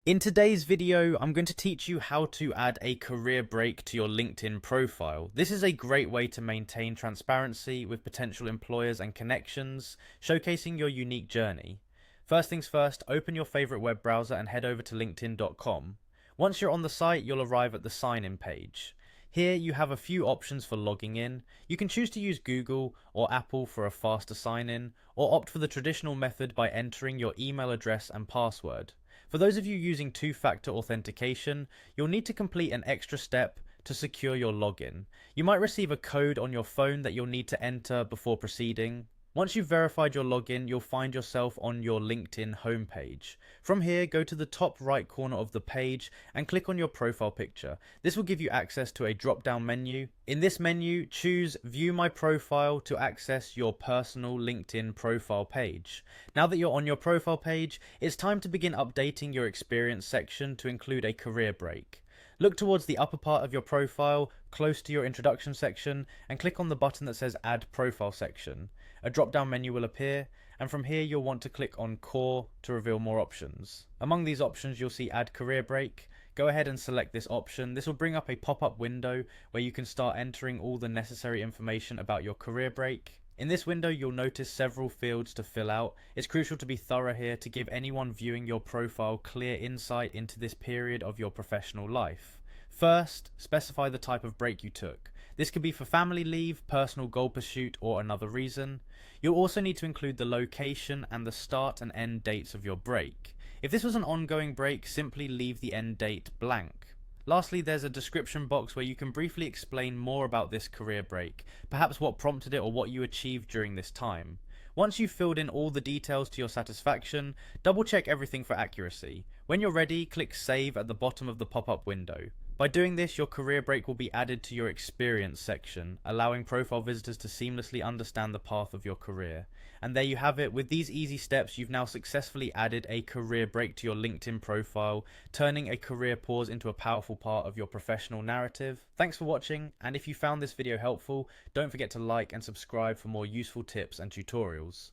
In today's video, I'm going to teach you how to add a career break to your LinkedIn profile. This is a great way to maintain transparency with potential employers and connections, showcasing your unique journey. First things first, open your favorite web browser and head over to linkedin.com. Once you're on the site, you'll arrive at the sign-in page. Here you have a few options for logging in. You can choose to use Google or Apple for a faster sign-in, or opt for the traditional method by entering your email address and password. For those of you using two-factor authentication, you'll need to complete an extra step to secure your login. You might receive a code on your phone that you'll need to enter before proceeding. Once you've verified your login, you'll find yourself on your LinkedIn homepage. From here, go to the top right corner of the page and click on your profile picture. This will give you access to a drop-down menu. In this menu, choose View My Profile to access your personal LinkedIn profile page. Now that you're on your profile page, it's time to begin updating your experience section to include a career break. Look towards the upper part of your profile, close to your introduction section, and click on the button that says Add Profile Section. A drop-down menu will appear, and from here you'll want to click on Core to reveal more options. Among these options you'll see Add Career Break. Go ahead and select this option. This will bring up a pop-up window where you can start entering all the necessary information about your career break. In this window, you'll notice several fields to fill out. It's crucial to be thorough here to give anyone viewing your profile clear insight into this period of your professional life. First, specify the type of break you took. This could be for family leave, personal goal pursuit, or another reason. You'll also need to include the location and the start and end dates of your break. If this was an ongoing break, simply leave the end date blank. Lastly, there's a description box where you can briefly explain more about this career break, perhaps what prompted it or what you achieved during this time. Once you've filled in all the details to your satisfaction, double check everything for accuracy. When you're ready, click Save at the bottom of the pop-up window. By doing this, your career break will be added to your experience section, allowing profile visitors to seamlessly understand the path of your career. And there you have it. With these easy steps, you've now successfully added a career break to your LinkedIn profile, turning a career pause into a powerful part of your professional narrative. Thanks for watching, and if you found this video helpful, don't forget to like and subscribe for more useful tips and tutorials.